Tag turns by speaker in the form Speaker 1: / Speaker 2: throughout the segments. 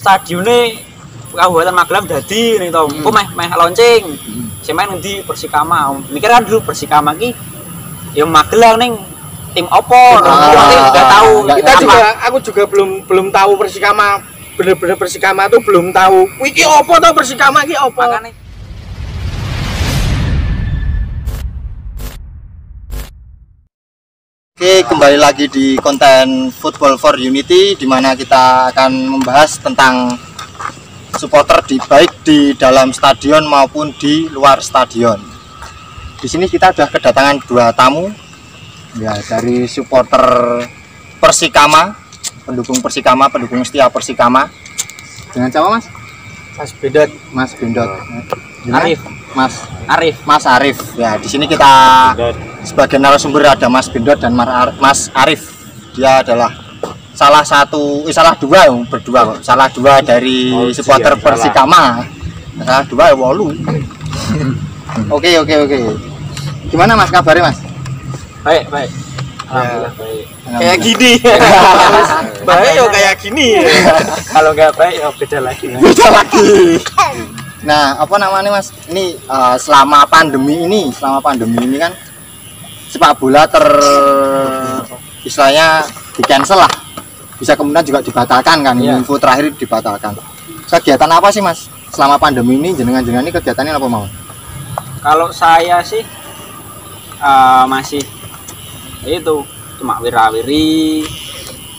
Speaker 1: stadione Kabupaten Magelang dadi ning to. Ku meh launching. Sing main di Persikama. Mikir kan dulu Persikama ki ya Magelang ning tim opo? Enggak tahu.
Speaker 2: Aku juga belum tahu Persikama. Bener-bener Persikama tuh belum tahu. Iki opo to Persikama iki opo?
Speaker 1: Makane
Speaker 3: Oke, kembali lagi di konten Football for Unity, di mana kita akan membahas tentang supporter baik di dalam stadion maupun di luar stadion. Di sini kita sudah kedatangan dua tamu, ya, dari supporter Persikama, pendukung Persikama, pendukung setia Persikama. Dengan siapa, Mas?
Speaker 2: Mas Bendot.
Speaker 3: Mas Bendot.
Speaker 1: Arif.
Speaker 3: Mas Arif. Ya, di sini kita sebagai narasumber ada Mas Bendot dan Mas Arif. Dia adalah salah dua dari supporter Persikama. Salah dua ya wolu. Oke. Gimana Mas kabarnya, Mas?
Speaker 1: baik. Alhamdulillah baik.
Speaker 2: Kayak gini. Baik yo kayak gini.
Speaker 1: Kalau enggak baik ya beda lagi.
Speaker 3: Nah, apa namanya Mas? Ini selama pandemi ini kan sepak bola istilahnya di cancel lah. Bisa kemudian juga dibatalkan kan, info terakhir dibatalkan. Kegiatan apa sih Mas? Selama pandemi ini jenengan ini kegiatannya apa mau?
Speaker 1: Kalau saya sih masih itu cuma wirawiri.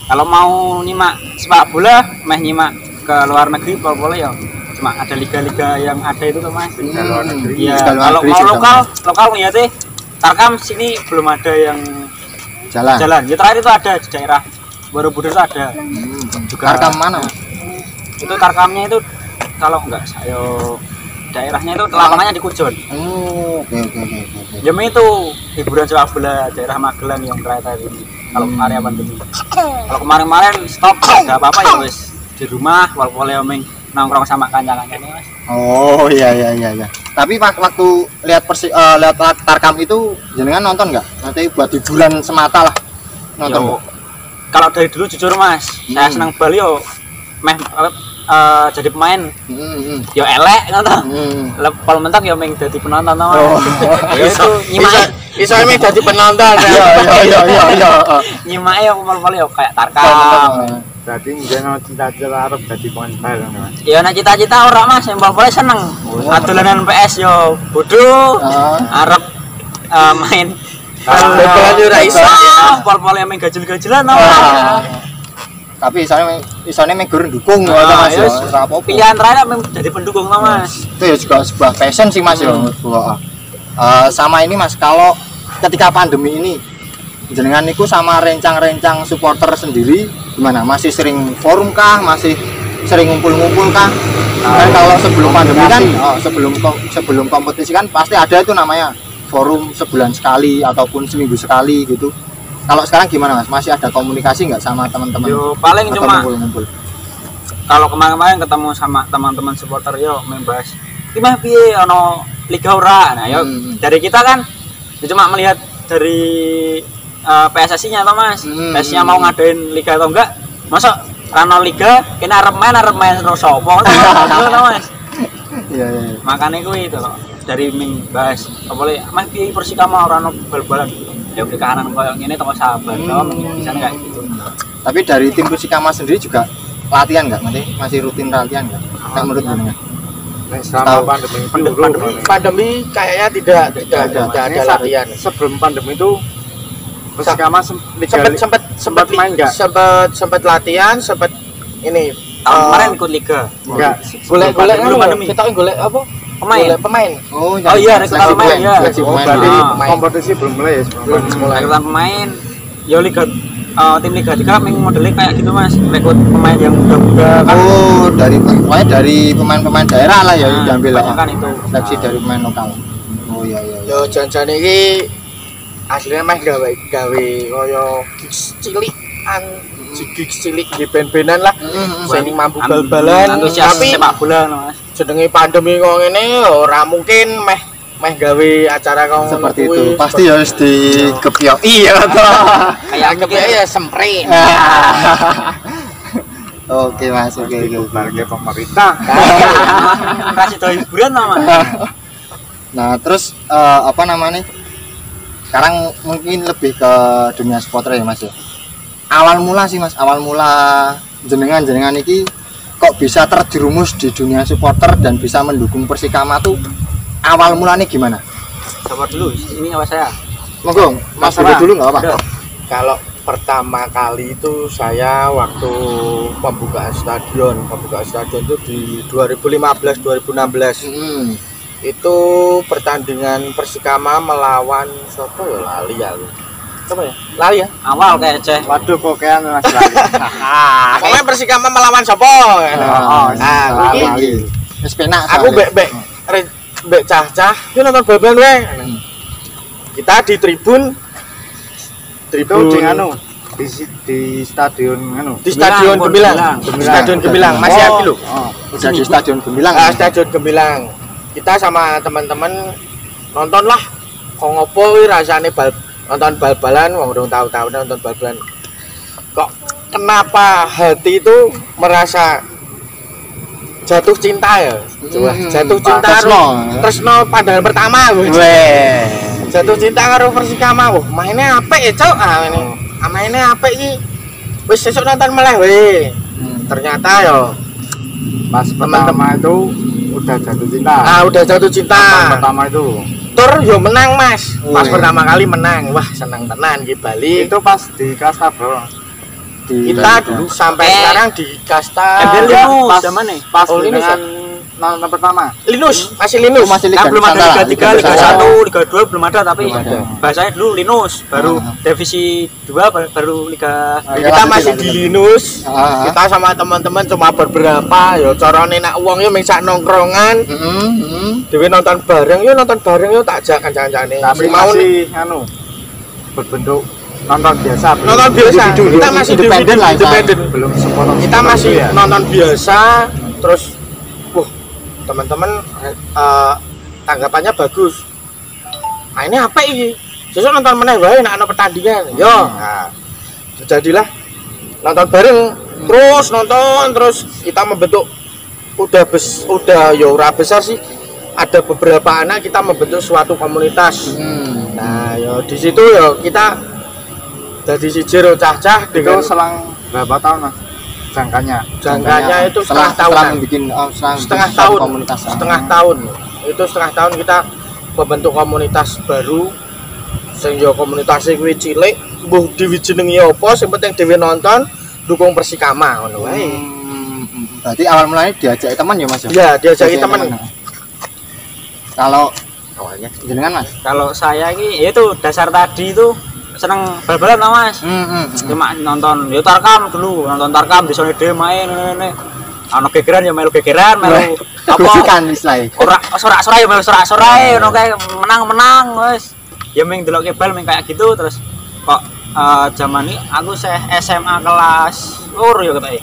Speaker 1: Kalau mau nyimak sepak bola, nyimak ke luar negeri boleh ya. Cuma ada liga-liga yang ada itu tuh Mas. Luar negeri. Ya, kalau mau lokal ya sih. Tarkam sini belum ada yang jalan. Ya terakhir itu ada di daerah Borobudur itu ada.
Speaker 3: Juga Tarkam mana?
Speaker 1: Itu Tarkamnya itu kalau enggak saya daerahnya itu lapangannya di Kujon.
Speaker 3: Oke.
Speaker 1: Ya itu hiburan sepak bola daerah Magelang yang terakhir ini. Kalau area pandemi. Kalau kemarin stop enggak apa-apa ya wis di rumah walaupun omeng nongkrong sama kanca-kancane Mas.
Speaker 3: Oh iya. Tapi waktu lihat Tarkam itu jenengan nonton nggak? Nanti buat hiburan semata lah nonton.
Speaker 1: Kalau dari dulu jujur Mas, saya senang bal yo jadi pemain. Yo elek nonton. Kalau mentok yo meng jadi penonton Mas. Itu nyimak
Speaker 2: iso meng jadi penonton.
Speaker 3: Iya.
Speaker 1: Nyimak yo pol-pol yo kayak Tarkam.
Speaker 2: Jadi jangan cita-cita arep dadi pemain bal Mas.
Speaker 1: Ya nek cita-cita ora Mas, yang bal-bal seneng. Adolanan PS yo bodoh. Arep main
Speaker 2: bal-balan yo ora iso.
Speaker 1: Pol-pol yang main gajil-gajilan
Speaker 3: Tapi isane megur dukung ya Mas ya.
Speaker 1: Pilihan terakhir memang jadi pendukung Mas.
Speaker 3: Itu ya juga sebuah passion sih Mas ya. Sama ini Mas, kalau ketika pandemi ini jenengan niku sama rencang-rencang supporter sendiri gimana? Masih sering forum kah? Masih sering ngumpul-ngumpul kah? Kan kalau sebelum pandemi kan sebelum kompetisi kan pasti ada itu namanya forum sebulan sekali ataupun seminggu sekali gitu. Kalau sekarang gimana Mas? Masih ada komunikasi nggak sama teman-teman?
Speaker 1: Yo paling cuma
Speaker 3: ngumpul-ngumpul.
Speaker 1: Kalau kemarin ketemu sama teman-teman supporter yo membahas gimana piye ono liga ora. Nah yo dari kita kan cuma melihat dari PSSI-nya toh Mas. PSSI-nya mau ngadain liga atau enggak? Masa rano liga kena arep main terus sapa ngono Mas. Iya. Makane kuwi itu loh. Dari bahas apa boleh Mas piye Persikama ora ono bal-balan. Ya udah kanan koyo ngene toko sabar toh bisa kayak gitu.
Speaker 3: Tapi dari tim Persikama sendiri juga latihan enggak? Masih rutin latihan enggak? Menurut jenengan?
Speaker 2: Selama pandemi kayaknya tidak ada latihan. Sebelum pandemi itu Persikama sempat main enggak? Sempat latihan, sempat ini
Speaker 1: kemarin ikut liga.
Speaker 2: Enggak.
Speaker 1: Golek
Speaker 2: pandemi. Kita golek apa? Pemain.
Speaker 1: Oh iya, rekrutan pemain ya.
Speaker 2: Berarti kompetisi belum mulai ya.
Speaker 1: Rekrutan pemain. Ya liga tim Liga 3 modelnya kayak gitu Mas, rekrut pemain yang muda-muda kan.
Speaker 3: Oh, dari pemain-pemain daerah lah ya diambil
Speaker 1: kan itu.
Speaker 3: Seleksi dari pemain lokal. Oh iya.
Speaker 2: Yo jan-jan iki aslinya mah gawe koyo cilikan, cilik di ben-benan lah. Sing mampu bal-balan
Speaker 1: tapi sepak bola Mas.
Speaker 2: Jenenge pandemi kok ngene ora mungkin meh gawe acara kok
Speaker 3: seperti itu. Pasti harus dikepioki ya toh.
Speaker 2: Kayak kepiok ya semprit.
Speaker 3: Oke Mas, oke.
Speaker 2: Sebagai pemerintah.
Speaker 1: Kasih tau hiburan lah Mas.
Speaker 3: Nah, terus apa namanya? Sekarang mungkin lebih ke dunia supporter ya Mas ya. Awal mula sih Mas, awal mula jenengan iki kok bisa terjerumus di dunia supporter dan bisa mendukung Persikama tuh awal mulanya gimana?
Speaker 1: Sabar dulu, ini nyawa saya.
Speaker 3: Monggo, Mas dulu nggak apa-apa.
Speaker 2: Kalau pertama kali itu saya waktu pembukaan stadion itu di 2015-2016. Itu pertandingan Persikama melawan siapa ya, lali ya. Coba ya? Lali ya?
Speaker 1: Awal kayak ceh.
Speaker 2: Waduh kok kayak Mas lali. Pokoknya Persikama melawan siapa?
Speaker 3: Lali. Wis penak.
Speaker 2: Aku bek cah-cah, yo nonton bal-balan wae. Kita di tribun di stadion di Stadion Gemilang. Stadion Gemilang masih ada lho.
Speaker 3: Udah di Stadion Gemilang.
Speaker 2: Stadion Gemilang. Kita sama teman-teman nonton lah. Kok ngopo kuwi rasane nonton bal-balan, wong urung tahu-tahu nonton bal-balan. Kok kenapa hati itu merasa jatuh cinta ya? Coba jatuh cinta tresno pandangan pertama. Jatuh cinta karo Persikama. Wah, mainnya apik ya, Cok. Ini. Mainnya apik iki. Wis sesuk nonton meleh we. Ternyata ya pas pertama itu udah jatuh cinta. Udah jatuh cinta. Pertama itu. Tur yo menang, Mas. Pas pertama kali menang. Wah, senang tenan iki Bali. Itu pas di Kasta, Bro. Kita dulu sampai sekarang di Kasta.
Speaker 1: Linus zaman nih.
Speaker 2: Pas dengan nonton pertama. Linus, masih Linus.
Speaker 3: Masih
Speaker 1: Kan belum ada Liga 3, Liga 1, Liga 2 belum ada tapi bahasanya dulu Linus, baru divisi 2 baru Liga.
Speaker 2: Kita masih di Linus. Kita sama teman-teman cuma beberapa ya carane nak wong yo ming sak nongkrongan. Dewe nonton bareng yo tak ajak kanca-kancane.
Speaker 4: Tapi masih berbentuk nonton biasa.
Speaker 2: Kita masih independen.
Speaker 4: Belum supporter.
Speaker 2: Kita masih nonton biasa terus teman-teman tanggapannya bagus. Ini apa ini? Sesuk nonton meneh wae nek ana pertandingan. Yo. Nah, jadilah nonton bareng terus kita membentuk udah ya ora besar sih. Ada beberapa anak kita membentuk suatu komunitas. Nah, yo di situ yo kita jadi siji cah-cah
Speaker 4: dengan selang berapa tahun, Mas? Jangkanya
Speaker 2: itu setengah tahun
Speaker 3: bikin
Speaker 2: setengah tahun itu setengah tahun kita membentuk komunitas baru sehingga komunitas kuwi cilik mbuh dijenengi apa sing penting dhewe nonton dukung Persikama ngono wae.
Speaker 3: Berarti awal mulanya diajak teman ya Mas ya?
Speaker 2: Iya, diajak teman.
Speaker 3: Kalau awalnya jenengan Mas?
Speaker 1: Kalau saya ini itu dasar tadi itu seneng bal-balan lah Mas. Cuma nonton ya Tarkam dulu, nonton Tarkam di sone dhewe main ngene. Ana gegeran ya melu gegeran, melu
Speaker 3: apa kan istilahnya.
Speaker 1: Ora sorak-sorai ya melu sorak-sorai ngono kae menang-menang wis. Ya ming delokke bal ming kayak gitu terus kok zaman ini aku SMA kelas loro ya ketoke.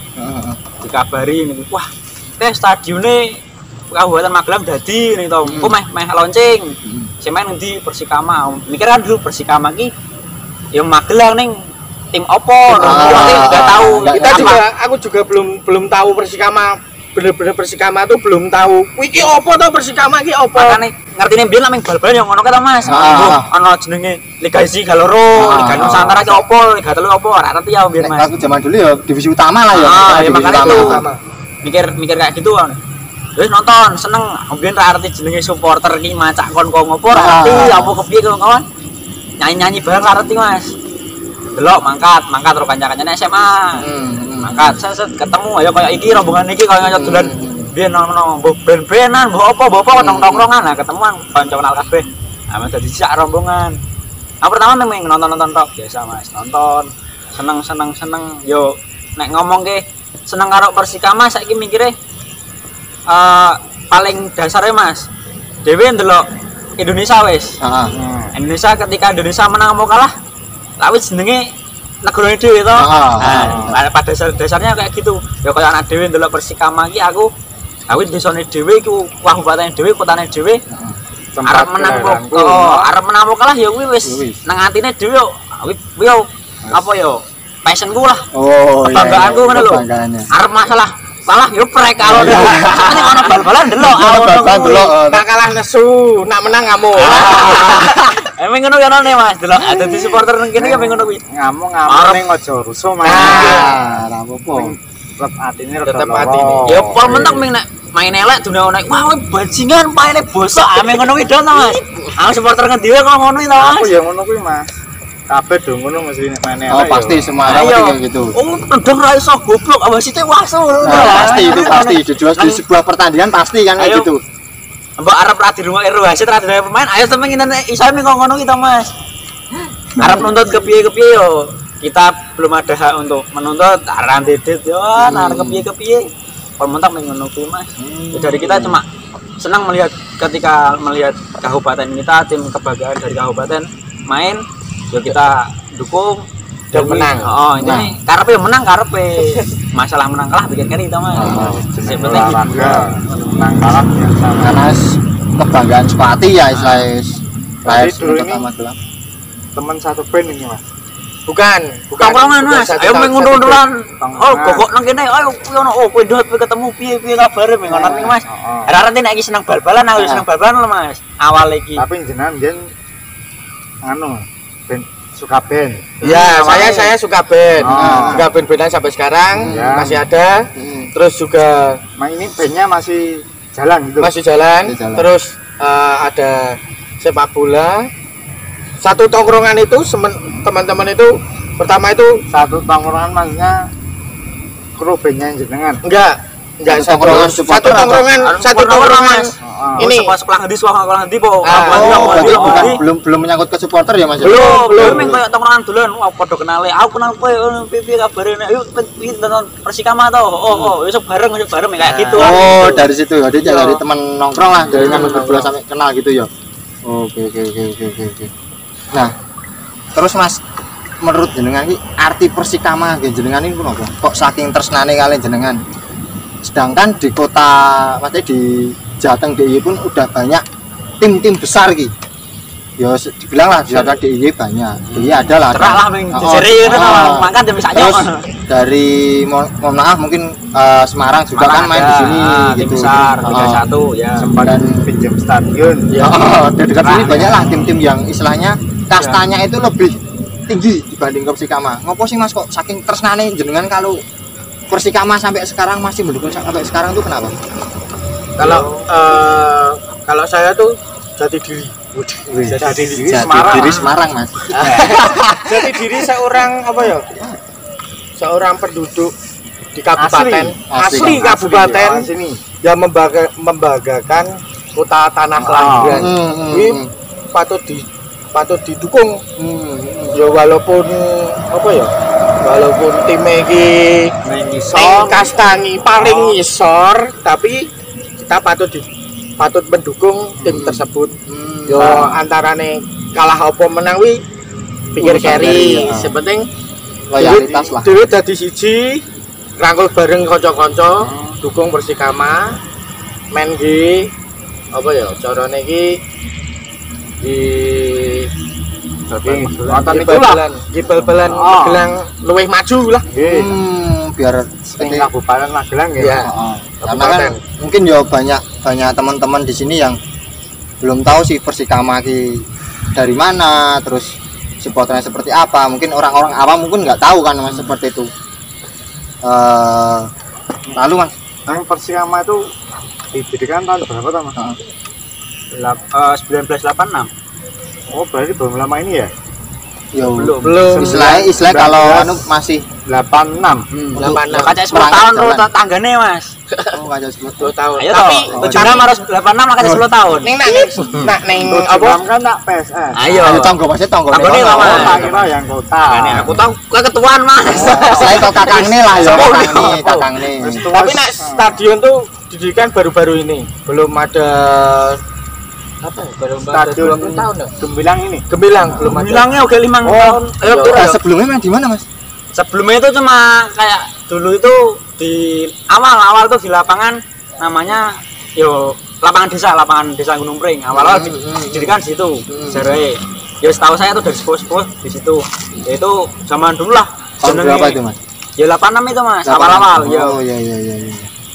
Speaker 1: Dikabari niku, wah, stadione Kabupaten Magelang dadi nih to. Kok meh launching. Sing main ngendi Persikama. Mikir kan dulu Persikama ki ya Magelang ning tim opo enggak tahu.
Speaker 2: Aku juga belum tahu Persikama bener-bener Persikama tuh belum tahu. Iki opo to Persikama iki opo?
Speaker 1: Makane ngertine mbiyen lameng bal-balan yang ngono kae Mas. Ana jenenge Liga 1 Galoro, Liga Nusantara ki opo, Liga 3 opo, ora ngerti ya mbiyen Mas.
Speaker 3: Aku zaman dulu ya divisi utama lah ya.
Speaker 1: Ya makane itu mikir kayak gitu kan. Wis nonton seneng, mbiyen ra arti jenenge supporter ki macak kon ngopo ra arti apa kepiye kawan. Nyanyi-nyanyi bareng arti Mas. Delok mangkat karo kanca-kancane SMA. Mangkat set ketemu ayo koyo iki rombongan iki koyo nyocot dolan biyen ono ben-benan mbok apa nongkrongan nah ketemuan kanca kenal kabeh. Nah dadi sak rombongan. Aku pertama memang nonton tok biasa Mas, nonton seneng yo nek ngomong ke seneng karo Persikama saiki mikire paling dasarnya Mas. Dhewe ndelok Indonesia wis. Indonesia ketika Indonesia menang mau kalah, lawit jenenge negara dhewe to. Nah, pada dasarnya kayak gitu. Ya kaya anak dhewe ndelok Persikama iki aku lawit desane dhewe iku kabupaten dhewe, kotane dhewe. Arep menang kok. Arep menang mau kalah ya kuwi wis nang atine dhewe yo. Kuwi yo apa yo? passionku lah.
Speaker 3: Oh iya.
Speaker 1: Kebanggaanku ngono lho.
Speaker 3: Kebanggaannya.
Speaker 1: Arep masalah kalah yo prek kalau deh. Ini ono bal-balan delok.
Speaker 3: Bal-balan delok.
Speaker 2: Tak kalah nesu, nak menang ngamuk.
Speaker 1: Emang ngono ya nih Mas, delok ada di supporter nang kene ya pengen ngono kuwi.
Speaker 4: Ngamuk ning aja rusuh Mas.
Speaker 3: Nah, ora apa-apa.
Speaker 4: Tetep atine rada
Speaker 2: Tetep
Speaker 4: lara.
Speaker 2: atine.
Speaker 1: Ya pol mentok ming nek main elek dunia naik. Wah, bajingan paine bosok ame ngono kuwi dong Mas. Aku supporter ngendi wae kok ngono iki to Mas.
Speaker 4: Aku ya ngono kuwi Mas. Kabeh do ngono mesti nek main
Speaker 3: Oh, pasti semua orang kayak gitu.
Speaker 1: Oh, tendang ra iso goblok, awasite waso.
Speaker 3: Pasti itu pasti jelas di sebuah pertandingan pasti kan kayak gitu.
Speaker 1: Mbak Arab ra di rumah wasit ra di pemain, ayo temen ngene iso kok ngono kita Mas. Arab nuntut kepiye-kepiye yo. Kita belum ada hak untuk menuntut aran didit yo, arep kepiye-kepiye. Kalau mentak ngono kuwi Mas. Dari kita cuma senang melihat ketika melihat kabupaten kita, tim kebanggaan dari kabupaten main, yo kita dukung
Speaker 2: Dan menang.
Speaker 1: Oh, ini karepe menang karepe. Masalah menang kalah bikin kene itu Mas. Sing penting
Speaker 4: olahraga, menang kalah biasa.
Speaker 3: Karena kebanggaan sepati ya istilahnya.
Speaker 4: Berarti
Speaker 3: Rais
Speaker 4: dulu
Speaker 3: untuk
Speaker 4: ini-
Speaker 3: amat lah.
Speaker 4: Teman satu band ini Mas.
Speaker 2: Bukan.
Speaker 1: tongkrongan Mas.
Speaker 2: Satu
Speaker 1: Ayo
Speaker 2: tahun,
Speaker 1: mengundur-unduran.
Speaker 4: Tongkrongan.
Speaker 1: Oh, gogok nang kene. Ayo kuwi ono oh kowe ndut ketemu piye-piye kabare ming ngono Mas.
Speaker 4: Heeh.
Speaker 1: Rarane nek iki seneng bal-balan aku seneng bal-balan lho Mas. Awal iki.
Speaker 4: Tapi jenengan jen anu band suka band.
Speaker 2: Ya, saya suka band.
Speaker 4: Oh.
Speaker 2: Suka band-bandan sampai sekarang
Speaker 4: Ya.
Speaker 2: masih ada. Terus juga
Speaker 4: Ini bandnya masih jalan gitu.
Speaker 2: masih jalan.
Speaker 3: Masih jalan.
Speaker 2: Terus ada sepak bola. Satu tongkrongan itu teman-teman itu pertama itu
Speaker 4: Satu tongkrongan maksudnya kru bandnya jenengan.
Speaker 2: enggak
Speaker 3: Satu tongkrongan
Speaker 2: satu
Speaker 3: supporter apa?
Speaker 2: tongkrongan satu tongkrongan
Speaker 4: Heeh.
Speaker 2: ini
Speaker 1: sekolah ngendi sekolah ngendi po.
Speaker 3: Oh, berarti belum menyangkut ke supporter ya Mas?
Speaker 1: Belum ming koyo tongkrongan dolan wah padha kenale. Aku kenal kowe piye kabare nek yuk nonton Persikama to. Oh, iso bareng kayak gitu.
Speaker 3: Oh, dari situ. Jadi
Speaker 1: Iya.
Speaker 3: dari teman nongkrong lah, dari teman berdua sampai kenal gitu ya. Oke. Nah, terus Mas, menurut jenengan iki arti Persikama nggih jenengan ini pun apa? Kok saking tresnane kalian jenengan? Sedangkan di kota maksudnya di Jateng DIY pun udah banyak tim-tim besar iki. Ya dibilang lah di Jateng DIY banyak. DIY ada lah.
Speaker 1: Terak lah ming dijeri ngono makan jam sak
Speaker 3: Terus dari mohon maaf mungkin Semarang juga kan main di sini
Speaker 1: tim
Speaker 3: gitu.
Speaker 1: besar
Speaker 3: Oh.
Speaker 1: Liga 1 ya.
Speaker 4: Sempat pinjam stadion.
Speaker 1: Ya.
Speaker 3: Di dekat sini banyak lah tim-tim yang istilahnya kastanya itu lebih tinggi dibanding Persikama. Ngopo sih Mas kok saking tresnane jenengan kalau Persikama sampai sekarang masih mendukung sampai sekarang tuh kenapa?
Speaker 2: kalau saya tuh jati diri.
Speaker 4: Jadi diri
Speaker 3: Jati
Speaker 4: Semarang.
Speaker 3: diri Semarang Mas.
Speaker 2: Jati diri seorang apa ya? Seorang penduduk di kabupaten
Speaker 3: Asli.
Speaker 2: kabupaten
Speaker 4: sini.
Speaker 2: yang membanggakan kota tanah kelahiran. Ini patut didukung. Ya walaupun apa ya? Walaupun tim iki ning kastangi paling ngisor, tapi kita patut mendukung tim tersebut. Yo antarane kalah apa menang wi pikir
Speaker 3: Urusan
Speaker 2: carry.
Speaker 3: carry, ya.
Speaker 2: Sepenting
Speaker 3: Loyalitas lah.
Speaker 2: Dhewe dadi siji, rangkul bareng kanca-kanca, dukung Persikama. Men iki apa ya carane iki di
Speaker 4: Nonton itulah.
Speaker 2: bal-balan Magelang luwih maju lah.
Speaker 3: Biar
Speaker 4: Sing
Speaker 3: seperti
Speaker 4: Kabupaten Magelang ya.
Speaker 2: Iya.
Speaker 3: karena kan mungkin ya banyak teman-teman di sini yang belum tahu sih Persikama ki dari mana, terus supporternya seperti apa. Mungkin orang-orang awam mungkin nggak tahu kan Mas seperti itu. Lalu Mas,
Speaker 4: Yang Persikama itu didirikan tahun berapa tuh Mas?
Speaker 1: 1986.
Speaker 4: Oh berarti belum lama ini ya?
Speaker 3: ya
Speaker 1: Belum.
Speaker 3: istilah kalau anu masih
Speaker 4: 86.
Speaker 2: 86.
Speaker 1: Kaca 10 tahun
Speaker 3: jalan.
Speaker 1: tuh tanggane Mas.
Speaker 3: oh kaca 10
Speaker 2: 2 tahun.
Speaker 1: Ayo
Speaker 2: Tapi
Speaker 1: tujuannya harus 86 lah kaca 10 tahun.
Speaker 2: ning
Speaker 4: Apa
Speaker 2: apa?
Speaker 4: kan tak PSS?
Speaker 1: Ayo.
Speaker 3: ayo tonggo Mas tonggo
Speaker 1: Tanggone lah, Mas.
Speaker 4: Oh, tak kira yang kota.
Speaker 1: Ini aku tahu kue ketuaan Mas.
Speaker 3: saya kok kakang nih lah ya
Speaker 1: Sepuh.
Speaker 3: kakang nih
Speaker 4: Terus
Speaker 2: Tapi nek stadion tuh didirikan baru-baru ini. Belum ada apa ya? Baru ada
Speaker 4: Stadion
Speaker 2: 20 tahun ya?
Speaker 4: Gemilang ini.
Speaker 2: Gemilang belum ada.
Speaker 1: Bilangnya udah 5 tahun. Ayo
Speaker 2: iya.
Speaker 1: turun.
Speaker 3: sebelumnya main di mana Mas?
Speaker 1: Sebelumnya itu cuma kayak dulu itu di awal tuh di lapangan namanya lapangan desa Gunung Pring. Awal didirikan di situ. Jare. Ya setahu saya tuh dari sepuh di situ. Ya itu zaman dulu lah
Speaker 3: Tahun berapa itu Mas?
Speaker 1: Ya 86 itu Mas, awal-awal ya.
Speaker 3: Oh iya.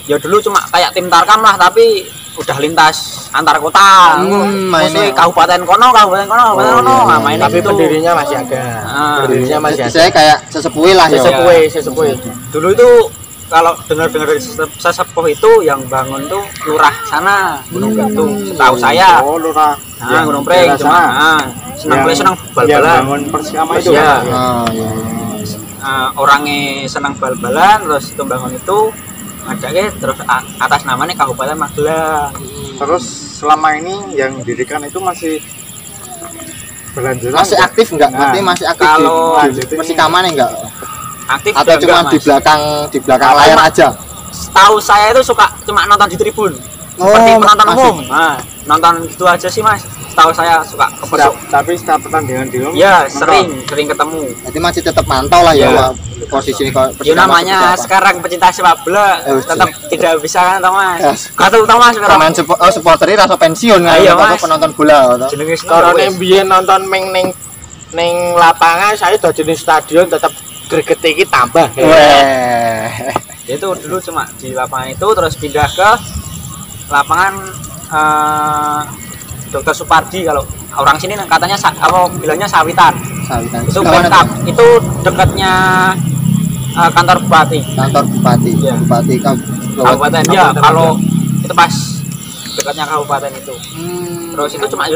Speaker 1: Ya dulu cuma kayak tim Tarkam lah, tapi udah lintas antar kota. Maksudnya kabupaten kono. Nah, main
Speaker 2: tapi
Speaker 1: itu.
Speaker 2: pendirinya masih ada. Pendirinya masih ada.
Speaker 3: Saya kayak sesepuh lah ya.
Speaker 2: Sesepuh.
Speaker 1: Dulu itu kalau dengar-dengar dari sesepuh itu yang bangun tuh lurah sana Gunung Batu, setahu saya.
Speaker 4: Oh, lurah.
Speaker 1: Nah, Gunung Pring cuma senang bal-balan.
Speaker 4: Bangun Persikama itu.
Speaker 1: Ya.
Speaker 3: Oh iya.
Speaker 1: Orangnya senang bal-balan, terus itu bangun itu ada terus atas namanya Kabupaten Magelang.
Speaker 4: Terus selama ini yang didirikan itu masih berlanjut.
Speaker 3: Masih aktif enggak? Berarti masih aktif
Speaker 1: kalau
Speaker 3: di Persikama nih enggak?
Speaker 1: Aktif
Speaker 3: atau cuma di belakang layar aja?
Speaker 1: Setahu saya itu suka cuma nonton di tribun. Seperti penonton umum. Nah, nonton gitu aja sih Mas. Setahu saya suka kepesuk.
Speaker 4: Tapi setiap pertandingan di umum
Speaker 1: ya sering ketemu.
Speaker 3: Jadi masih tetap mantau lah ya posisi
Speaker 1: ya namanya sekarang pecinta sepak bola tetap tidak bisa kan Thomas. Kata Thomas
Speaker 3: pemain supporternya rasa pensiun kan penonton bola.
Speaker 2: Kalau biyen nonton ning lapangan saya udah jenis stadion tetap greget iki tambah.
Speaker 1: Itu dulu cuma di lapangan itu terus pindah ke lapangan Dr. Supardi, kalau orang sini katanya bilangnya Sawitan. Itu backup, itu dekatnya kantor bupati.
Speaker 3: Ya. Bupati
Speaker 1: kabupaten. Ya, kalau itu pas dekatnya kabupaten itu. Terus itu cuma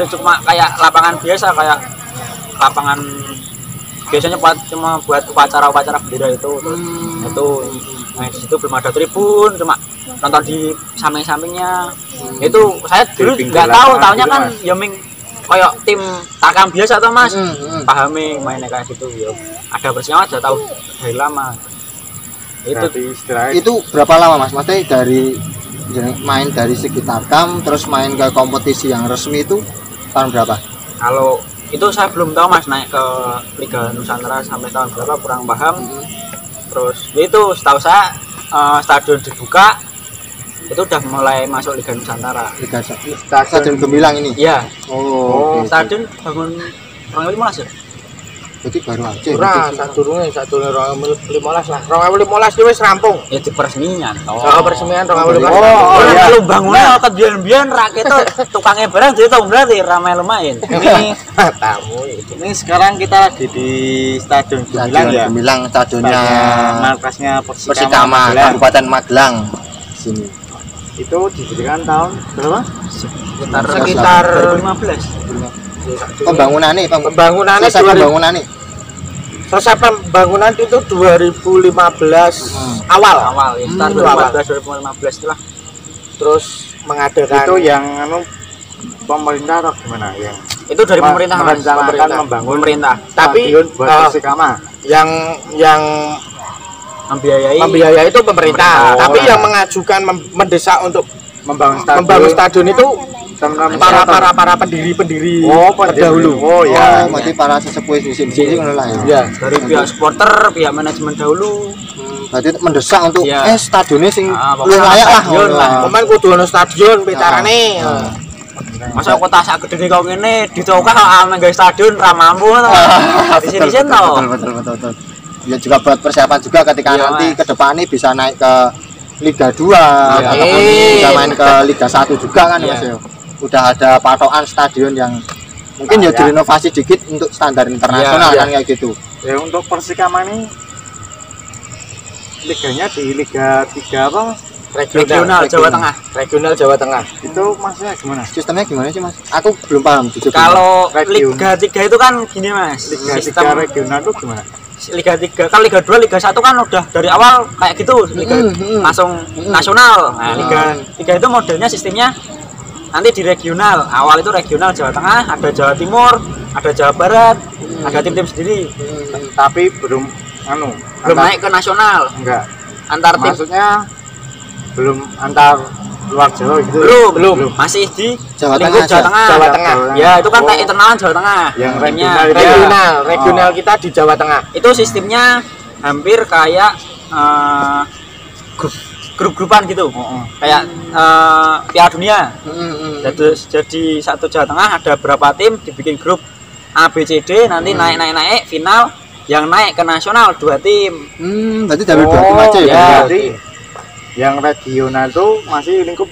Speaker 1: kayak lapangan biasa, kayak lapangan biasanya cuma buat upacara bendera itu. Terus itu di situ belum ada tribun, cuma nonton di samping-sampingnya. Itu saya dulu nggak tahunya kan ya kayak tim Tarkam biasa tuh Mas. Pahami mainnya kayak gitu ya. Ada Persikama aja tahu dari lama.
Speaker 3: Itu berapa lama Mas? Maksudnya dari main dari segi Tarkam terus main ke kompetisi yang resmi itu tahun berapa?
Speaker 1: Kalau itu saya belum tahu Mas, naik ke Liga Nusantara sampai tahun berapa kurang paham. Terus itu setahu saya stadion dibuka itu udah mulai masuk Liga Nusantara.
Speaker 3: Stadion Gemilang ini?
Speaker 1: Iya.
Speaker 3: Oh,
Speaker 1: stadion bangun 2015 ya?
Speaker 3: Jadi baru aja.
Speaker 2: Ora, sadurunge 2015 lah. 2015 wis rampung.
Speaker 1: Ya di peresmian.
Speaker 2: Peresmian 2015.
Speaker 1: Kalau bangunnya ket biyen-biyen rakyat itu tukangnya barang jadi tahu berarti ramai lumayan. Ini
Speaker 2: tamu
Speaker 4: ini sekarang kita lagi di Stadion Gemilang ya.
Speaker 3: Gemilang stadionnya
Speaker 4: markasnya
Speaker 3: Persikama Kabupaten Magelang sini.
Speaker 4: Itu didirikan tahun berapa?
Speaker 1: Sekitar 2015.
Speaker 3: Pembangunannya
Speaker 2: selesai pembangunan itu 2015 awal
Speaker 1: ya, start 2015 itulah.
Speaker 2: Terus mengadakan
Speaker 4: itu yang pemerintah atau gimana yang
Speaker 1: itu dari pemerintah
Speaker 4: merencanakan membangun
Speaker 1: pemerintah,
Speaker 4: tapi buat Persikama
Speaker 2: yang membiayai itu pemerintah, tapi yang mengajukan mendesak untuk membangun stadion itu para pendiri terdahulu.
Speaker 3: Berarti para sesepuh di sini ngono lah
Speaker 1: ya. Dari pihak supporter, pihak manajemen dahulu.
Speaker 3: Berarti mendesak untuk stadionnya sing layak lah.
Speaker 2: Pemain kudu ono stadion carane.
Speaker 1: Masa kota sak gede kok ngene dicokak kok nggawe stadion ra mampu to. Di sini to.
Speaker 3: Betul. Ya juga buat persiapan juga ketika nanti ke depan ini bisa naik ke Liga 2 ataupun bisa main ke Liga 1 juga kan Mas ya. Udah ada patokan stadion yang mungkin ya direnovasi dikit untuk standar internasional kan kayak gitu.
Speaker 4: Ya untuk Persikama ini liganya di Liga 3 apa Mas?
Speaker 1: Regional Jawa Tengah.
Speaker 4: Itu maksudnya gimana?
Speaker 3: Sistemnya gimana sih Mas? Aku belum paham jujur.
Speaker 1: Kalau Liga 3 itu kan gini Mas.
Speaker 4: Liga 3 regional itu gimana?
Speaker 1: Liga 3, kan Liga 2, Liga 1 kan udah dari awal kayak gitu, Liga langsung nasional. Nah, Liga 3 itu modelnya sistemnya nanti di regional. Awal itu regional Jawa Tengah, ada Jawa Timur, ada Jawa Barat, ada tim-tim sendiri.
Speaker 4: Tapi belum
Speaker 1: naik ke nasional.
Speaker 4: Enggak.
Speaker 1: Antar tim.
Speaker 4: Maksudnya belum antar luar Jawa gitu.
Speaker 1: Belum. Masih di
Speaker 3: Jawa
Speaker 1: lingkup Jawa Tengah. Ya, itu kan kayak internal Jawa Tengah.
Speaker 4: Yang
Speaker 2: regional kita di Jawa Tengah.
Speaker 1: Itu sistemnya hampir kayak grup-grupan gitu. Kayak Piala Dunia. Jadi satu Jawa Tengah ada berapa tim dibikin grup A B C D, nanti naik final yang naik ke nasional 2 tim.
Speaker 3: Berarti dari 2 tim aja ya.
Speaker 1: ya.
Speaker 4: Jadi yang regional itu masih lingkup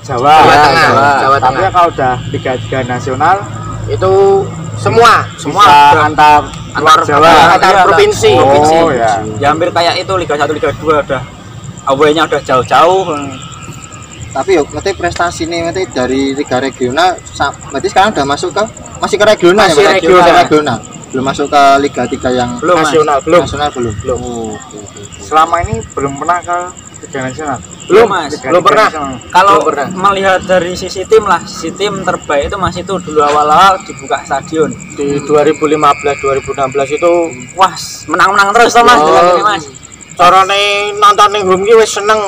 Speaker 4: Jawa.
Speaker 2: Jawa Tengah. Jawa
Speaker 4: Tapi
Speaker 2: Tengah.
Speaker 4: kalau udah Liga nasional
Speaker 2: Itu semua
Speaker 4: bisa antar luar Jawa.
Speaker 2: antar
Speaker 1: Iya,
Speaker 2: provinsi.
Speaker 4: Oh ya.
Speaker 1: Ya hampir kayak itu Liga 1 Liga 2 udah awalnya udah jauh-jauh.
Speaker 3: Tapi yuk, nanti prestasi nih nanti dari liga regional, berarti sekarang udah masuk ke masih ke regional
Speaker 2: Masih
Speaker 3: ya, Mas?
Speaker 2: regional.
Speaker 3: Regional. Belum masuk ke Liga 3 yang
Speaker 1: Belum, Mas.
Speaker 2: Nasional belum.
Speaker 3: nasional belum.
Speaker 2: Belum.
Speaker 3: Oh, oke.
Speaker 4: Selama ini belum pernah ke Liga nasional.
Speaker 1: Belum, Mas.
Speaker 2: Belum pernah.
Speaker 1: Kalau
Speaker 2: Belum pernah.
Speaker 1: melihat dari sisi tim lah, sisi tim terbaik itu masih itu dulu awal-awal dibuka stadion.
Speaker 2: Di 2015 2016 itu
Speaker 1: Wah, menang-menang terus toh Mas
Speaker 2: Oh.
Speaker 1: dengan ini, Mas.
Speaker 2: carane nonton ning home ki wis seneng.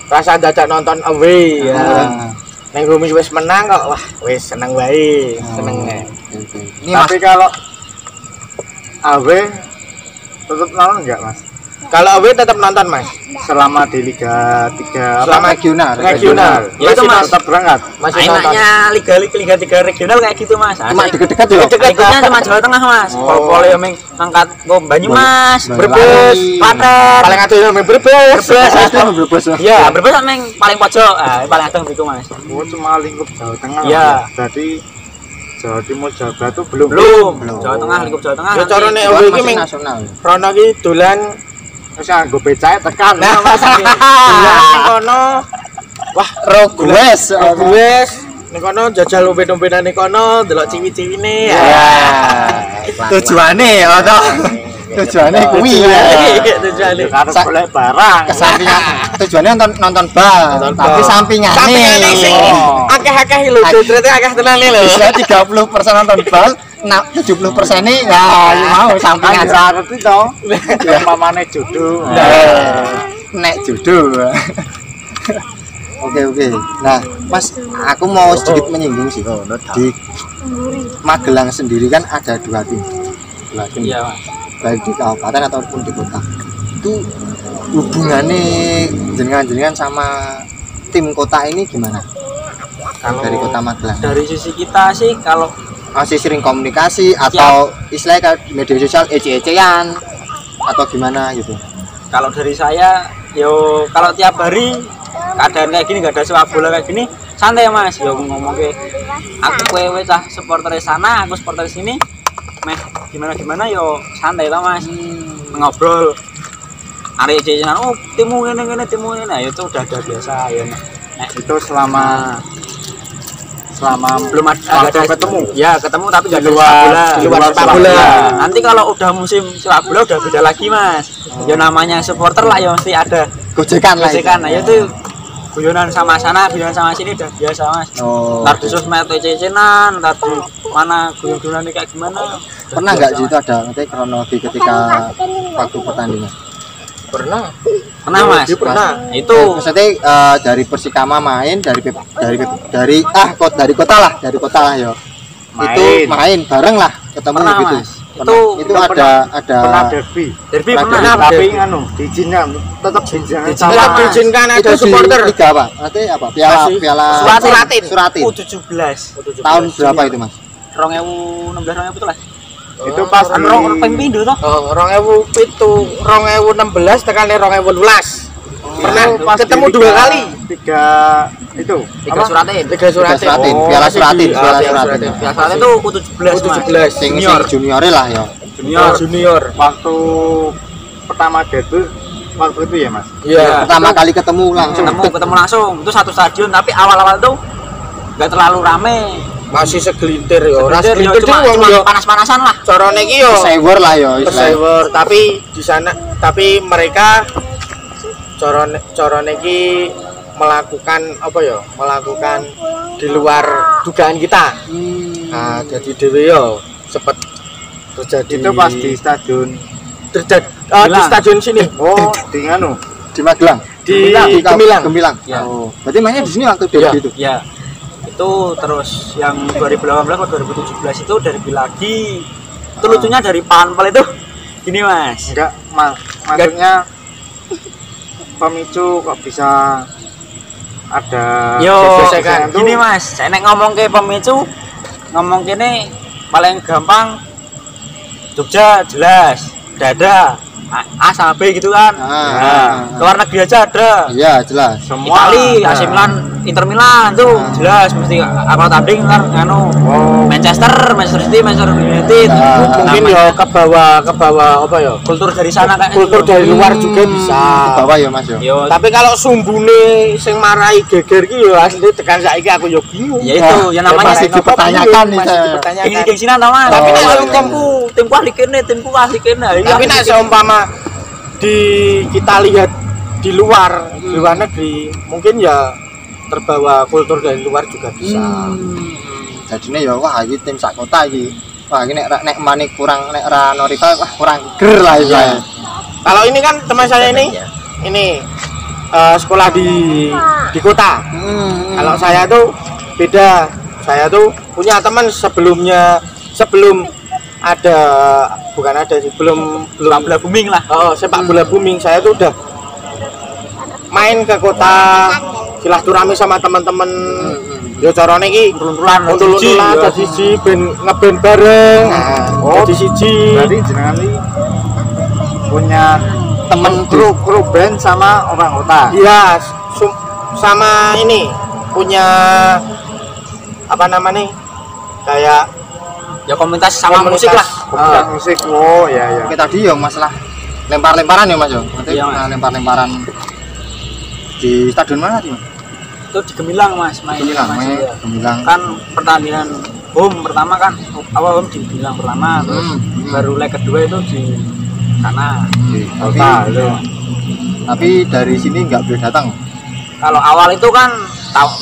Speaker 2: Rasa dadak nonton away ya.
Speaker 3: Ah,
Speaker 2: Ning home wis menang kok. Wah, wis seneng wae, seneng.
Speaker 3: oke. Ini Mas,
Speaker 4: Tapi kalau AW tetap nonton enggak Mas?
Speaker 2: Kalau away tetap nonton, Mas.
Speaker 4: Selama di Liga 3
Speaker 2: Selama
Speaker 3: regional.
Speaker 2: regional.
Speaker 1: Ya itu,
Speaker 2: Masih
Speaker 1: Mas.
Speaker 4: tetap berangkat.
Speaker 2: Masih nonton.
Speaker 1: Enaknya Liga 3 regional kayak gitu, Mas.
Speaker 3: Cuma
Speaker 1: Asik.
Speaker 3: deket-deket ya.
Speaker 1: Ikutnya cuma Jawa Tengah, Mas.
Speaker 4: Oh.
Speaker 1: Pol-pol yang ngangkat go Banyumas,
Speaker 3: Boyolali.
Speaker 1: Brebes, Klaten.
Speaker 2: Paling atuh yang Brebes.
Speaker 3: Brebes.
Speaker 1: Ya, Brebes kan yang paling pojok. Ah, paling adem gitu, Mas.
Speaker 4: Oh, cuma lingkup Jawa Tengah.
Speaker 1: Iya.
Speaker 4: Berarti Jawa Timur Jawa Barat tuh belum.
Speaker 1: Belum.
Speaker 3: Belum.
Speaker 1: Jawa Tengah, lingkup Jawa Tengah.
Speaker 2: Ya
Speaker 1: nanti.
Speaker 2: carane
Speaker 3: Awal
Speaker 2: away ki
Speaker 3: masih
Speaker 2: ming
Speaker 3: nasional.
Speaker 2: rono ki dolan
Speaker 4: Terus nganggo becake tekan.
Speaker 2: nah dolan ning kono. Wah,
Speaker 3: Progres.
Speaker 2: wes ning kono jajal omben-ombenan ning kono, delok ciwi-ciwine.
Speaker 3: Ya. Tujuane ya toh. Tujuane kuwi ya.
Speaker 2: Tujuane.
Speaker 4: Harus
Speaker 3: Sa-
Speaker 4: boleh barang.
Speaker 3: Kesampingan tujuannya nonton bal,
Speaker 2: Nonton
Speaker 3: tapi
Speaker 2: bal.
Speaker 3: sampingane.
Speaker 2: Sampingane sing akeh-akeh lho, dutrete akeh tenan lho.
Speaker 3: Bisa 30% nonton bal, 70% ini ya mau sampingan.
Speaker 4: Kan ngerti toh. Mamane judo.
Speaker 3: Nek judo. Oke. Nah, Mas, aku mau sedikit menyinggung sih. Di Magelang sendiri kan ada 2 tim. 2 tim.
Speaker 1: Iya, Mas.
Speaker 3: Baik di kabupaten ataupun di kota. Itu hubungannya jenengan sama tim kota ini gimana?
Speaker 1: Kalau
Speaker 3: Dari kota Magelang.
Speaker 1: dari sisi kita sih kalau
Speaker 3: Masih sering komunikasi atau istilahnya kayak di media sosial ece-ecean atau gimana gitu?
Speaker 1: kalau dari saya yo kalau tiap hari keadaan kayak gini gak ada sepak bola kayak gini santai ya Mas, yo ngomong ke aku kowe cah supporter sana, aku supporter sini meh gimana yo santai lah Mas. Ngobrol arek jajan oh timu ngene timu ngene ya itu udah biasa ya nek
Speaker 4: Itu selama
Speaker 1: belum ada
Speaker 4: ketemu.
Speaker 1: ya ketemu tapi gak ada
Speaker 4: Di luar-
Speaker 1: sepak bola.
Speaker 4: di luar
Speaker 1: Sepak
Speaker 4: sepak bola.
Speaker 1: Nanti kalau udah musim sepak bola udah beda lagi Mas. Ya namanya supporter lah ya mesti ada
Speaker 3: Gojekan lah.
Speaker 1: gesekan. Nah itu guyonan sama sana, guyonan sama sini udah biasa Mas.
Speaker 3: Oh.
Speaker 1: Ntar di sosmed cecenan, ntar di mana guyon-guyonan kayak gimana.
Speaker 3: Pernah nggak sih itu ada nanti kronologi ketika waktu pertandingan?
Speaker 2: Pernah.
Speaker 1: Pernah Mas?
Speaker 2: Pernah.
Speaker 1: Itu
Speaker 3: Maksudnya dari Persikama main dari dari kota lah ya. Itu main bareng lah ketemu
Speaker 1: Pernah,
Speaker 3: gitu.
Speaker 1: Mas.
Speaker 3: Itu
Speaker 4: Pernah
Speaker 3: ada
Speaker 4: derby.
Speaker 1: derby
Speaker 3: Pernah,
Speaker 1: pernah.
Speaker 4: Tapi nganu diizinkan tetap diizinkan
Speaker 1: Diizinkan.
Speaker 2: Tetap
Speaker 1: Mas.
Speaker 2: diizinkan
Speaker 3: itu
Speaker 2: ada
Speaker 3: di
Speaker 2: supporter.
Speaker 3: Liga apa? Nanti apa? Piala
Speaker 2: Suratin.
Speaker 3: Suratin.
Speaker 1: U17.
Speaker 3: Tahun berapa itu, Mas?
Speaker 1: 2016 2017.
Speaker 4: Itu pas
Speaker 1: Kan
Speaker 4: di-
Speaker 1: rong ping pindho toh.
Speaker 2: Oh, 2007, 2016 tekan 2018. Pernah
Speaker 4: Itu pas
Speaker 2: ketemu
Speaker 4: di
Speaker 2: 2
Speaker 4: Liga
Speaker 2: kali.
Speaker 4: 3 itu
Speaker 1: Liga Suratin.
Speaker 2: Liga Suratin.
Speaker 3: Suratin,
Speaker 2: Oh,
Speaker 3: Piala
Speaker 2: masih
Speaker 3: Suratin,
Speaker 2: di-
Speaker 3: Piala
Speaker 2: Piala
Speaker 3: Suratin.
Speaker 1: Piala Suratin itu U17 Mas.
Speaker 2: U17
Speaker 3: Sing
Speaker 2: junior.
Speaker 3: juniore lah ya.
Speaker 1: Junior.
Speaker 2: Junior.
Speaker 4: waktu pertama debut waktu itu ya Mas.
Speaker 2: Iya.
Speaker 3: Pertama kali ketemu langsung.
Speaker 1: ketemu langsung. Itu satu stadion tapi awal-awal tuh nggak terlalu rame.
Speaker 2: Masih segelintir ya. Ora
Speaker 1: Segelintir,
Speaker 2: segelintir
Speaker 1: cuma
Speaker 2: wong yo.
Speaker 1: panas-panasan lah.
Speaker 2: Carane ki yo.
Speaker 3: Sewer lah ya istilahnya.
Speaker 2: Pesewer, tapi di sana mereka carane ki melakukan apa ya? Melakukan di luar dugaan kita. Nah, jadi dhewe yo sepet terjadi
Speaker 4: Itu pas di stadion
Speaker 2: terjadi di
Speaker 1: Gemilang.
Speaker 2: stadion sini.
Speaker 4: oh di nganu
Speaker 3: Di Magelang.
Speaker 2: Di
Speaker 3: Gemilang.
Speaker 2: Gemilang.
Speaker 1: Ya.
Speaker 3: Oh, berarti mainnya di sini waktu
Speaker 2: Iya.
Speaker 3: derby itu.
Speaker 1: Ya. Itu terus yang 2018 atau 2017 itu derby lagi. Itu lucunya dari panpel itu gini Mas.
Speaker 4: enggak maksudnya pemicu kok bisa ada
Speaker 1: Yo,
Speaker 4: gesekan
Speaker 1: gini Mas, saya nek ngomong ke pemicu, ngomong kene paling gampang Jogja jelas dada A sama B gitu kan. Luar negeri aja ada.
Speaker 3: Iya, jelas.
Speaker 1: Semua Itali, AC Milan, Inter Milan tuh jelas mesti apa tanding kan anu. Manchester City, Manchester United.
Speaker 2: Mungkin ya ke bawah apa ya?
Speaker 1: Kultur dari sana kayak
Speaker 2: Kultur dari luar juga bisa.
Speaker 3: Ke bawah ya Mas yo.
Speaker 2: Tapi kalau sumbune sing marai geger ki ya asli tekan saiki aku yo bingung.
Speaker 1: Ya itu yang namanya
Speaker 3: masih dipertanyakan nih saya.
Speaker 1: gengsi nang Mas.
Speaker 2: Tapi nek
Speaker 1: timku ahli kene, timku ahli kene.
Speaker 2: Tapi nek seumpama kita lihat di luar negeri mungkin ya terbawa kultur dari luar juga bisa.
Speaker 3: Jadinya ya wah iki tim sak kota iki. Wah iki nek manik kurang nek ra no rival wah kurang ger lah ya.
Speaker 2: Kalau ini kan teman saya ini sekolah di kota. Kalau saya tuh beda. Saya tuh punya teman sebelum ada bukan ada sih belum
Speaker 1: bola booming lah.
Speaker 2: Sepak bola booming saya tuh udah main ke kota silaturahmi sama teman-teman. Yo carane iki untul-untulan dadi siji ben ngeben bareng. Dadi siji.
Speaker 4: Berarti jenengan iki punya temen kru band sama orang kota.
Speaker 2: Iya, sama ini punya apa namanya? Kayak
Speaker 1: Ya komunitas sama musik lah.
Speaker 4: Komunitas musik. Oh, ya.
Speaker 3: Oke tadi ya masalah lempar-lemparan ya Mas yo. Nanti
Speaker 1: Iya,
Speaker 3: lempar-lemparan di stadion mana sih Mas?
Speaker 1: Itu di Gemilang Mas, main
Speaker 3: Gemilang.
Speaker 1: Kan pertandingan home pertama kan awal home di Gemilang pertama, terus baru leg kedua itu di sana.
Speaker 3: Tapi dari sini nggak boleh datang.
Speaker 1: Kalau awal itu kan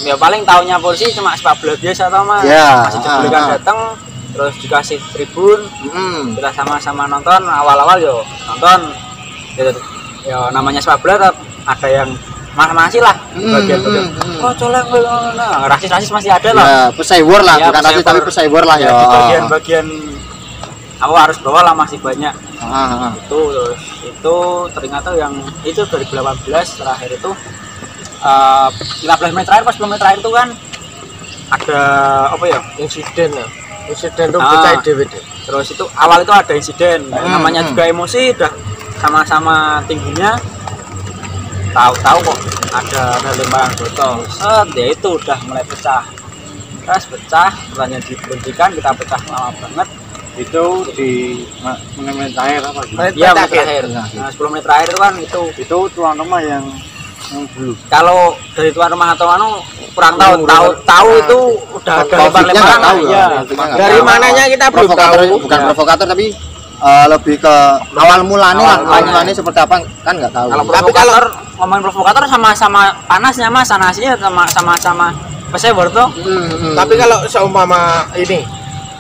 Speaker 1: ya paling tahunya polisi cuma sepak bola biasa tau Mas.
Speaker 3: Ya,
Speaker 1: Masih dibolehkan datang, terus dikasih tribun, kita sama-sama nonton. Awal-awal yo nonton, ya namanya sepak bola ada yang masih lah bagian-bagian. Oh colek, rasis masih ada lah.
Speaker 3: Ya, pesawar lah, bukan rasis tapi pesawar lah ya.
Speaker 1: Di bagian-bagian aku harus bawa lah masih banyak. Itu terus itu ternyata yang itu 2018 terakhir itu 15 menit terakhir, pas 10 menit terakhir itu kan ada apa ya insiden tuh percaya DVD. Terus itu awal itu ada insiden, namanya juga emosi, udah sama-sama tingginya, tahu-tahu kok ada lemparan botol, ya itu udah mulai pecah, pertanyaan diberhentikan, kita pecah lama banget.
Speaker 4: Itu di menit terakhir apa gitu?
Speaker 1: Iya, menit terakhir. Nah, 10 menit terakhir itu kan itu
Speaker 4: tuan rumah yang dulu.
Speaker 1: Kalau dari tuan rumah atau anu kurang tahu itu udah ada lempar-lemparan ya.
Speaker 2: Dari mananya kita belum tahu.
Speaker 3: Bukan provokator tapi lebih ke awal mulanya seperti apa kan nggak tahu.
Speaker 1: Kalau ngomongin provokator sama-sama panasnya Mas, sanasinya sama-sama pesewor tuh.
Speaker 2: Tapi kalau seumpama ini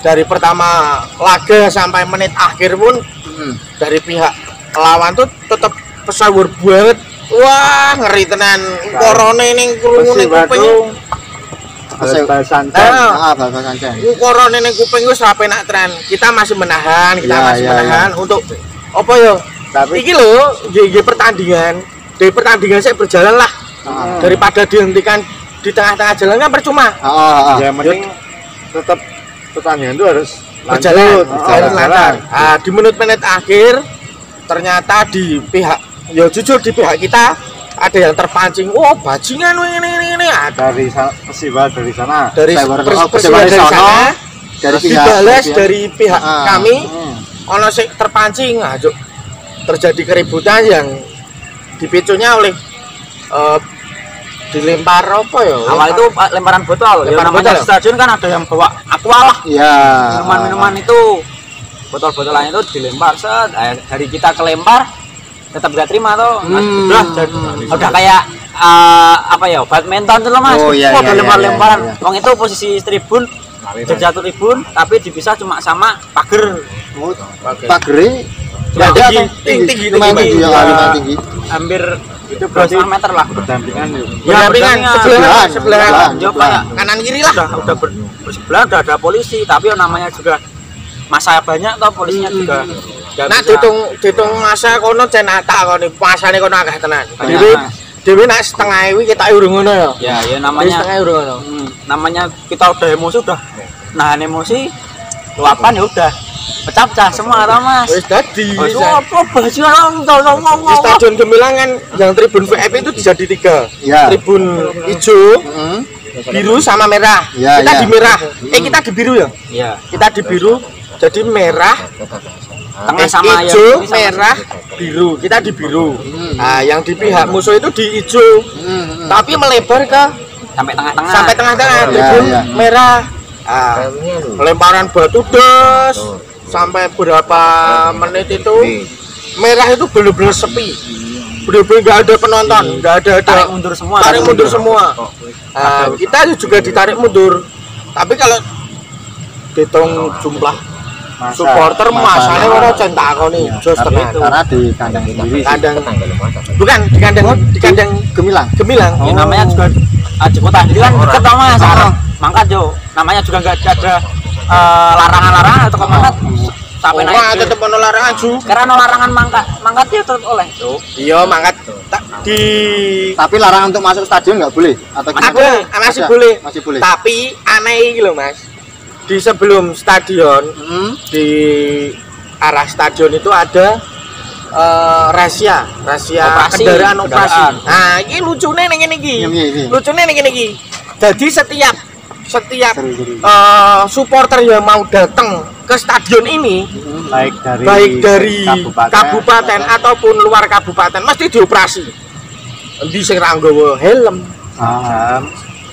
Speaker 2: dari pertama laga sampai menit akhir pun dari pihak lawan tuh tetap pesawur banget. Wah, ngeri tenan. Korone ning krungune kuping.
Speaker 4: Bahasa santai.
Speaker 3: Bahasa santai.
Speaker 2: Korone ning kuping wis ra penak tenan. Kita masih menahan, menahan untuk apa ya? Tapi iki lho, nggih pertandingan. Dari pertandingan saya berjalan lah. Daripada dihentikan di tengah-tengah jalan kan percuma.
Speaker 4: Ya mending tetap pertandingan itu harus
Speaker 2: berjalan lancar. Di menit-menit akhir ternyata di pihak di pihak kita ada yang terpancing. Oh, bajingan ini.
Speaker 4: Dari Persiba dari sana.
Speaker 2: Dari Persiba dari sana. Dari pihak kami. Ono sing terpancing, terjadi keributan yang dipicunya oleh dilempar apa ya?
Speaker 1: Awal itu lemparan botol. Di stadion kan ada yang bawa aqua lah.
Speaker 3: Iya.
Speaker 1: Minuman-minuman itu botol-botolannya itu dilempar. Dari kita kelempar tetap gak terima tuh. Udah kayak apa ya? Badminton tuh loh Mas. Udah lempar-lemparan. Wong itu posisi tribun jatuh tribun tapi dipisah cuma sama pagar.
Speaker 3: Pagar
Speaker 2: tinggi.
Speaker 1: Hampir itu 2,5 meter lah
Speaker 4: berdampingan
Speaker 2: sebelahan kanan kiri lah
Speaker 1: udah bersebelahan, udah ada polisi tapi namanya juga masa banyak toh polisinya juga
Speaker 2: nah ditung masa kono cenata kono pasane kono akeh tenan dhewe nak setengah ewi kita urung ngono
Speaker 1: ya namanya
Speaker 2: setengah urung ngono
Speaker 1: namanya kita udah emosi, udah nahan emosi luapan ya udah pecah-pecah semua tau Mas.
Speaker 2: Wis dadi.
Speaker 1: Apa baju
Speaker 2: Di Stadion Gemilang kan yang tribun VIP itu jadi 3.
Speaker 3: Iya.
Speaker 2: Tribun hijau, biru sama merah.
Speaker 3: Iya,
Speaker 2: Kita
Speaker 3: iya.
Speaker 2: di merah. Kita di biru ya?
Speaker 1: Iya.
Speaker 2: Kita di biru. Jadi merah,
Speaker 1: Tengah sama
Speaker 2: hijau,
Speaker 1: yang ini sama
Speaker 2: merah, biru. Kita di biru. Nah, yang di pihak musuh itu di hijau. Tapi melebar ke
Speaker 1: sampai tengah-tengah.
Speaker 2: sampai tengah-tengah
Speaker 3: Iya,
Speaker 2: tribun
Speaker 3: iya.
Speaker 2: merah. Lemparan batu des sampai berapa menit itu merah itu benar-benar sepi, benar-benar nggak ada penonton, nggak ada
Speaker 1: Tarik mundur semua.
Speaker 2: tarik mundur semua. Kita juga ditarik mundur, tapi kalau dihitung jumlah supporter masanya orang centak kau nih jos
Speaker 3: Tapi
Speaker 2: tenan.
Speaker 3: karena di kandang sendiri sih.
Speaker 2: Kandang bukan di kandang
Speaker 3: Gemilang.
Speaker 2: Gemilang.
Speaker 1: Ya, namanya juga di kota jadi kan deket tau Mas. Mangkat Jo. Namanya juga enggak ada larangan-larangan atau mangkat sampai naik.
Speaker 2: Ora tetep ono larangan ju.
Speaker 1: Karena no larangan mangkat ya tetap oleh. Jo.
Speaker 2: Iya mangkat di
Speaker 3: Tapi larangan untuk masuk stadion nggak boleh atau gimana?
Speaker 2: ada masih
Speaker 3: Ada?
Speaker 2: boleh.
Speaker 3: Masih boleh.
Speaker 2: Tapi aneh iki lho Mas. Di sebelum stadion di arah stadion itu ada rahasia
Speaker 1: Operasi.
Speaker 2: kendaraan operasi.
Speaker 1: Kendaraan.
Speaker 2: Nah, ini lucunya ning ngene iki.
Speaker 3: Iya.
Speaker 2: Lucunya ning ngene iki. Jadi setiap
Speaker 3: Seru.
Speaker 2: supporter yang mau datang ke stadion ini baik dari kabupaten ataupun luar kabupaten mesti dioperasi. Di sing ra nggawa helm,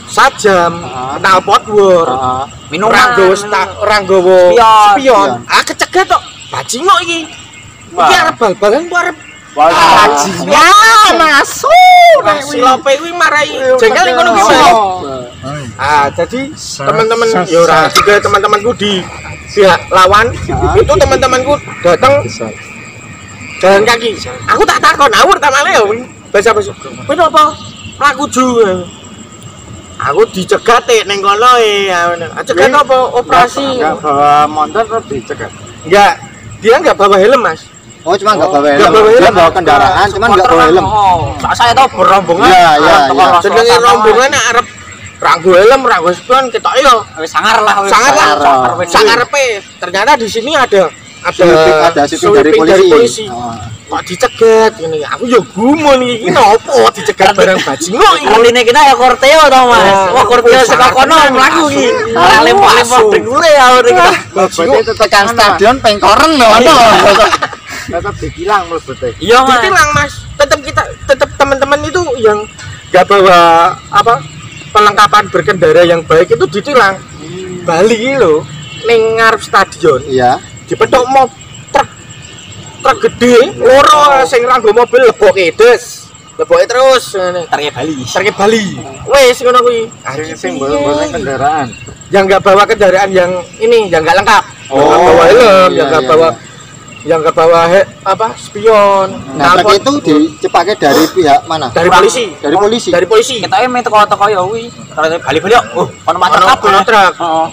Speaker 2: sajam, knalpot wur,
Speaker 1: Minuman.
Speaker 2: ora nggawa
Speaker 1: Spion.
Speaker 2: spion. Kecegat tok. Bajingo iki. Iki arep bal-balan ku arep bajingo. Ya, masuk. Silope kuwi marai jengkel ngono ki Mas. Jadi teman-teman ya ora juga teman-temanku di pihak lawan itu teman-temanku datang jalan kaki. Aku tak takon, awur ta male ya. Basa-basi. Kowe apa? Mlaku ju. Aku dicegat ning kono cegat apa operasi?
Speaker 4: Enggak bawa motor terus dicegat.
Speaker 2: Enggak. Dia enggak bawa helm, Mas.
Speaker 3: Oh, cuma nggak bawa helm.
Speaker 2: Nggak bawa
Speaker 3: Dia
Speaker 2: helm.
Speaker 3: bawa kendaraan, cuma nggak bawa helm.
Speaker 1: Saya tahu berombongan.
Speaker 3: Iya.
Speaker 2: Jenenge rombongan nek arep ranggo helm, ranggo spion ketok yo.
Speaker 1: Wis sangar lah.
Speaker 2: Sangarepe. Ternyata di sini ada
Speaker 3: Sweeping dari polisi.
Speaker 2: Kok dicegat ngene iki. Aku yo gumun iki nopo dicegat barang bajingo iki.
Speaker 1: Ini kita ya Korteo tau Mas. Wah Korteo saka kono mlaku iki. Ora lempar-lempar dengkule ya kita.
Speaker 2: Bajingo
Speaker 3: Tekan stadion pengkoren lho.
Speaker 4: Tetap dikilang mlebete.
Speaker 1: Iya Mas.
Speaker 2: Ditilang Mas. Tetap teman-teman itu yang enggak bawa perlengkapan berkendara yang baik itu ditilang. Bali lho ning ngarep stadion.
Speaker 3: Iya.
Speaker 2: Dipethuk mau truk gede loro sing ranggo mobil leboke des. Leboke terus ngene.
Speaker 1: Target Bali.
Speaker 2: Target Bali. Wis ngono kuwi.
Speaker 4: Sing bawa kendaraan.
Speaker 2: Yang enggak bawa kendaraan yang ini, yang enggak lengkap. Yang nggak bawa helm, yang enggak bawa spion.
Speaker 3: Nah, truk itu dipakai dari pihak mana?
Speaker 2: Dari polisi.
Speaker 3: Dari polisi.
Speaker 2: Dari polisi.
Speaker 1: Kita metu teko ya kuwi. Bali-bali. Oh, ono macet
Speaker 2: Ono
Speaker 1: kabeh.
Speaker 2: truk.
Speaker 1: Heeh.